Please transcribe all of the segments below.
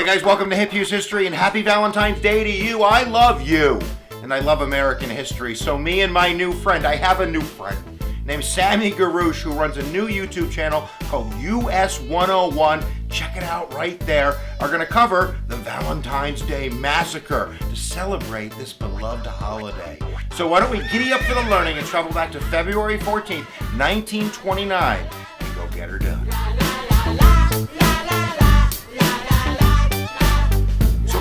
guys, welcome to Hughes History and happy Valentine's Day to you. I love you and I love American history. So me and my new friend, I have a new friend named Sami Jarroush who runs a new YouTube channel called US 101. Check it out right there. Are going to cover the Valentine's Day Massacre to celebrate this beloved holiday. So why don't we giddy up for the learning and travel back to February 14th, 1929 and go get her done.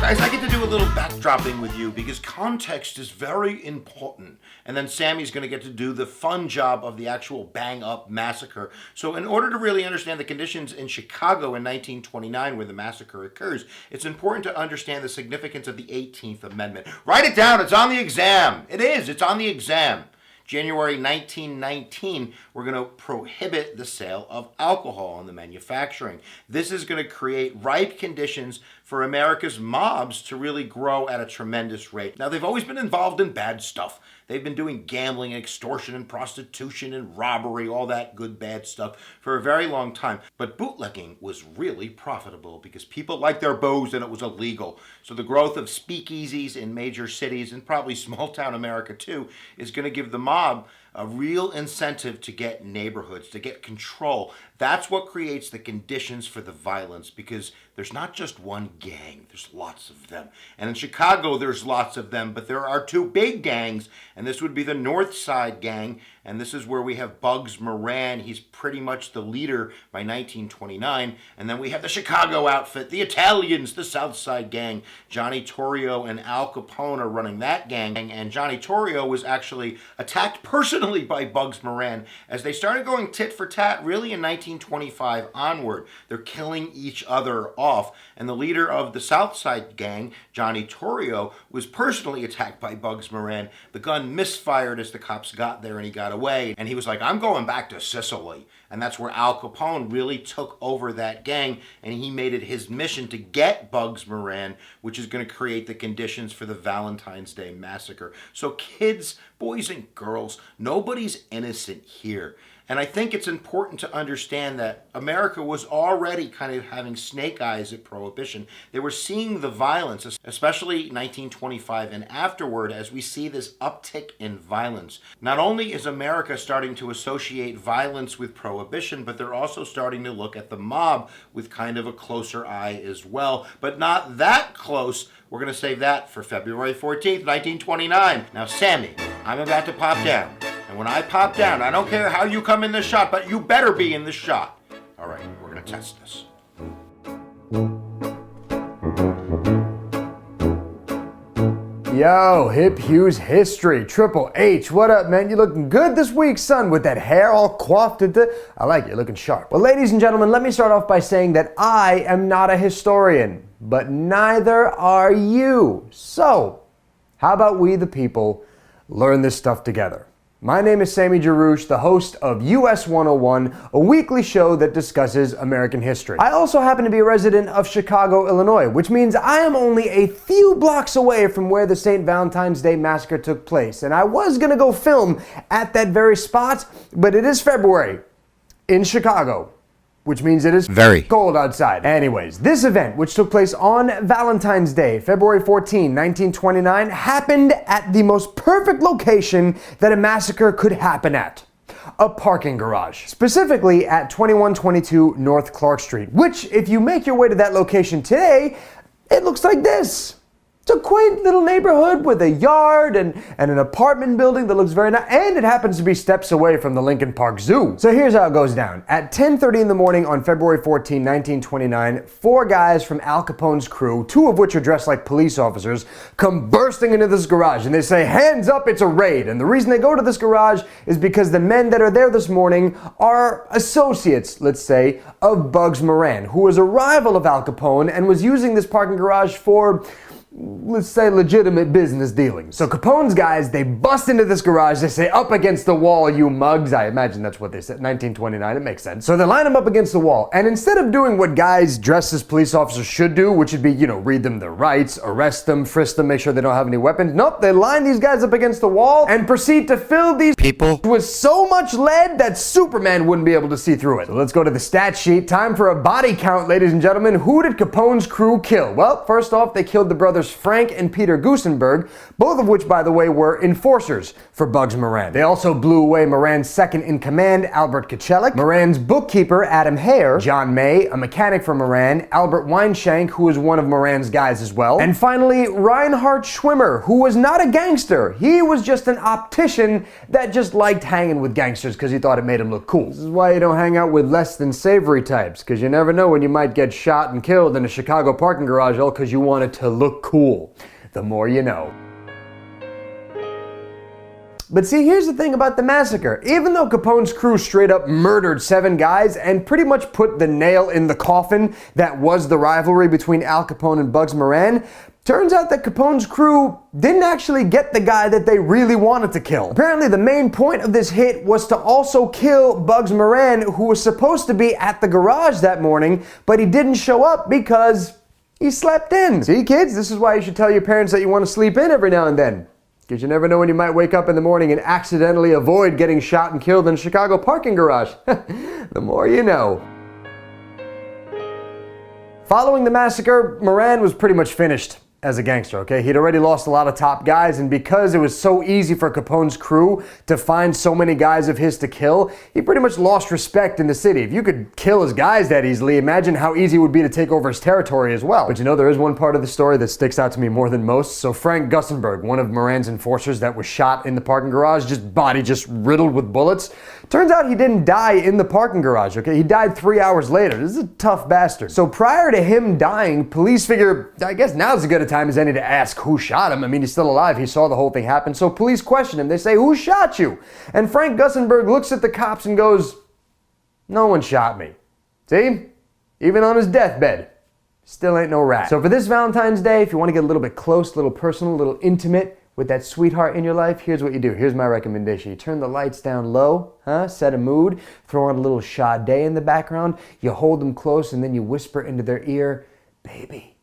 Guys, I get to do a little backdropping with you because context is very important. And then Sammy's going to get to do the fun job of the actual bang-up massacre. So in order to really understand the conditions in Chicago in 1929 where the massacre occurs, it's important to understand the significance of the 18th Amendment. Write it down. It's on the exam. It is. It's on the exam. January 1919, we're going to prohibit the sale of alcohol and the manufacturing. This is going to create ripe conditions for America's mobs to really grow at a tremendous rate. Now, they've always been involved in bad stuff. They've been doing gambling and extortion and prostitution and robbery, all that good, bad stuff for a very long time. But bootlegging was really profitable because people liked their bows and it was illegal. So the growth of speakeasies in major cities and probably small town America too is going to give the mob a real incentive to get neighborhoods, to get control. That's what creates the conditions for the violence because there's not just one gang, there's lots of them. And in Chicago, there's lots of them, but there are two big gangs, and this would be the North Side Gang, and this is where we have Bugs Moran. He's pretty much the leader by 1929. And then we have the Chicago outfit, the Italians, the South Side Gang. Johnny Torrio and Al Capone are running that gang, and Johnny Torrio was actually attacked personally by Bugs Moran as they started going tit for tat really in 1925 onward. They're killing each other off, and the leader of the South Side Gang, Johnny Torrio, was personally attacked by Bugs Moran. The gun misfired as the cops got there and he got away, and he was like, I'm going back to Sicily. And that's where Al Capone really took over that gang, and he made it his mission to get Bugs Moran, which is going to create the conditions for the Valentine's Day Massacre. So kids, boys and girls, nobody's innocent here. And I think it's important to understand that America was already kind of having snake eyes at Prohibition. They were seeing the violence, especially 1925 and afterward, as we see this uptick in violence. Not only is America starting to associate violence with Prohibition, but they're also starting to look at the mob with kind of a closer eye as well. But not that close. We're going to save that for February 14th, 1929. Now, Sammy, I'm about to pop down. And when I pop down, I don't care how you come in the shot, but you better be in the shot. All right, we're going to test this. Yo, Hip Hughes History, Triple H, what up, man? You looking good this week, son, with that hair all coiffed into... I like you, looking sharp. Well, ladies and gentlemen, let me start off by saying that I am not a historian, but neither are you. So, how about we, the people, learn this stuff together? My name is Sami Jarroush, the host of US 101, a weekly show that discusses American history. I also happen to be a resident of Chicago, Illinois, which means I am only a few blocks away from where the St. Valentine's Day Massacre took place. And I was gonna go film at that very spot, but it is February in Chicago, which means it is very cold outside. Anyways, this event, which took place on Valentine's Day, February 14, 1929, happened at the most perfect location that a massacre could happen at. A parking garage. Specifically at 2122 North Clark Street, which, if you make your way to that location today, it looks like this. It's a quaint little neighborhood with a yard and an apartment building that looks very nice, and it happens to be steps away from the Lincoln Park Zoo. So here's how it goes down. At 10:30 in the morning on February 14, 1929, four guys from Al Capone's crew, two of which are dressed like police officers, come bursting into this garage and they say, hands up, it's a raid. And the reason they go to this garage is because the men that are there this morning are associates, let's say, of Bugs Moran, who was a rival of Al Capone and was using this parking garage for let's say, legitimate business dealings. So Capone's guys, they bust into this garage, they say, "Up against the wall, you mugs." I imagine that's what they said, 1929, it makes sense. So they line them up against the wall, and instead of doing what guys dressed as police officers should do, which would be, read them their rights, arrest them, frisk them, make sure they don't have any weapons, nope, they line these guys up against the wall and proceed to fill these people with so much lead that Superman wouldn't be able to see through it. So let's go to the stat sheet. Time for a body count, ladies and gentlemen. Who did Capone's crew kill? Well, first off, they killed the brothers Frank and Peter Gusenberg, both of which, by the way, were enforcers for Bugs Moran. They also blew away Moran's second-in-command, Albert Kachalik, Moran's bookkeeper, Adam Hare, John May, a mechanic for Moran, Albert Weinshank, who was one of Moran's guys as well, and finally, Reinhard Schwimmer, who was not a gangster. He was just an optician that just liked hanging with gangsters because he thought it made him look cool. This is why you don't hang out with less than savory types, because you never know when you might get shot and killed in a Chicago parking garage all because you wanted to look cool. The more you know. But see, here's the thing about the massacre. Even though Capone's crew straight up murdered 7 guys and pretty much put the nail in the coffin that was the rivalry between Al Capone and Bugs Moran, turns out that Capone's crew didn't actually get the guy that they really wanted to kill. Apparently, the main point of this hit was to also kill Bugs Moran, who was supposed to be at the garage that morning, but he didn't show up because he slept in. See, kids, this is why you should tell your parents that you want to sleep in every now and then. Because you never know when you might wake up in the morning and accidentally avoid getting shot and killed in a Chicago parking garage. The more you know. Following the massacre, Moran was pretty much finished as a gangster, okay? He'd already lost a lot of top guys, and because it was so easy for Capone's crew to find so many guys of his to kill, he pretty much lost respect in the city. If you could kill his guys that easily, imagine how easy it would be to take over his territory as well. But there is one part of the story that sticks out to me more than most. So Frank Gusenberg, one of Moran's enforcers that was shot in the parking garage, body riddled with bullets. Turns out he didn't die in the parking garage, okay? He died 3 hours later. This is a tough bastard. So prior to him dying, police figure, I guess now's as good a time as any to ask who shot him. I mean, he's still alive. He saw the whole thing happen. So police question him. They say, "Who shot you?" And Frank Gusenberg looks at the cops and goes, "No one shot me." See? Even on his deathbed, still ain't no rat. So for this Valentine's Day, if you want to get a little bit close, a little personal, a little intimate with that sweetheart in your life, here's what you do. Here's my recommendation. You turn the lights down low, set a mood, throw on a little Sade in the background, you hold them close, and then you whisper into their ear, "Baby,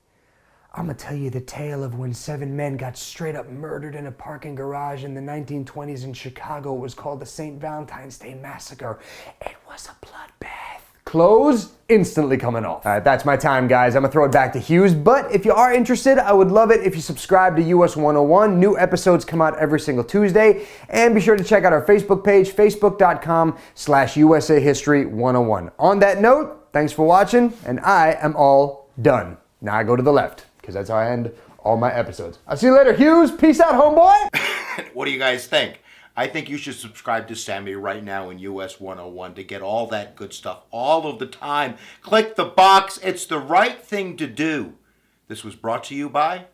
I'm gonna tell you the tale of when 7 men got straight up murdered in a parking garage in the 1920s in Chicago. It was called the St. Valentine's Day Massacre. It was a bloodbath." Clothes instantly coming off. All right, that's my time, guys. I'm gonna throw it back to Hughes, but if you are interested, I would love it if you subscribe to US 101. New episodes come out every single Tuesday, and be sure to check out our Facebook page, facebook.com/USA History 101. On that note, thanks for watching, and I am all done. Now I go to the left, because that's how I end all my episodes. I'll see you later, Hughes. Peace out, homeboy. What do you guys think? I think you should subscribe to Sami right now in US 101 to get all that good stuff all of the time. Click the box. It's the right thing to do. This was brought to you by...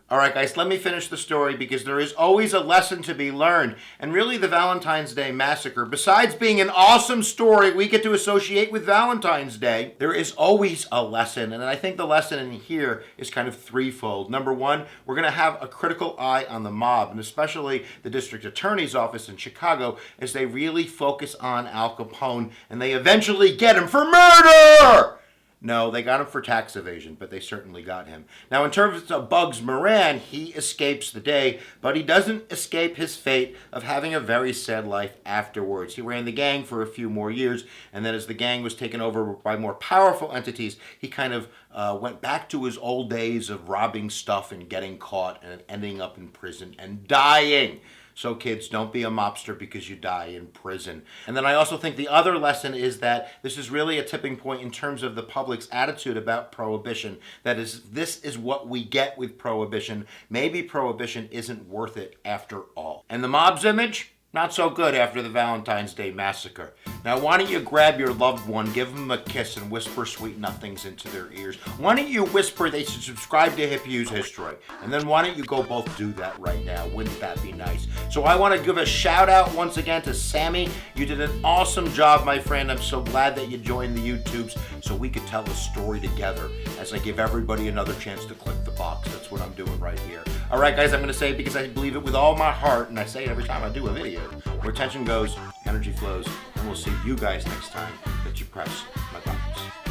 All right, guys, let me finish the story because there is always a lesson to be learned. And really, the Valentine's Day Massacre, besides being an awesome story we get to associate with Valentine's Day, there is always a lesson. And I think the lesson in here is kind of threefold. Number one, we're going to have a critical eye on the mob, and especially the district attorney's office in Chicago, as they really focus on Al Capone, and they eventually get him for murder! No, they got him for tax evasion, but they certainly got him. Now, in terms of Bugs Moran, he escapes the day, but he doesn't escape his fate of having a very sad life afterwards. He ran the gang for a few more years, and then as the gang was taken over by more powerful entities, he kind of went back to his old days of robbing stuff and getting caught and ending up in prison and dying. So kids, don't be a mobster because you die in prison. And then I also think the other lesson is that this is really a tipping point in terms of the public's attitude about prohibition. That is, this is what we get with prohibition. Maybe prohibition isn't worth it after all. And the mob's image? Not so good after the Valentine's Day Massacre. Now, why don't you grab your loved one, give them a kiss, and whisper sweet nothings into their ears? Why don't you whisper they should subscribe to Hughes History? And then why don't you go both do that right now? Wouldn't that be nice? So I want to give a shout out once again to Sami. You did an awesome job, my friend. I'm so glad that you joined the YouTubes so we could tell a story together as I give everybody another chance to click the box. That's what I'm doing right here. All right, guys, I'm going to say it because I believe it with all my heart, and I say it every time I do a video. Where attention goes, energy flows, and we'll see you guys next time that you press my buttons.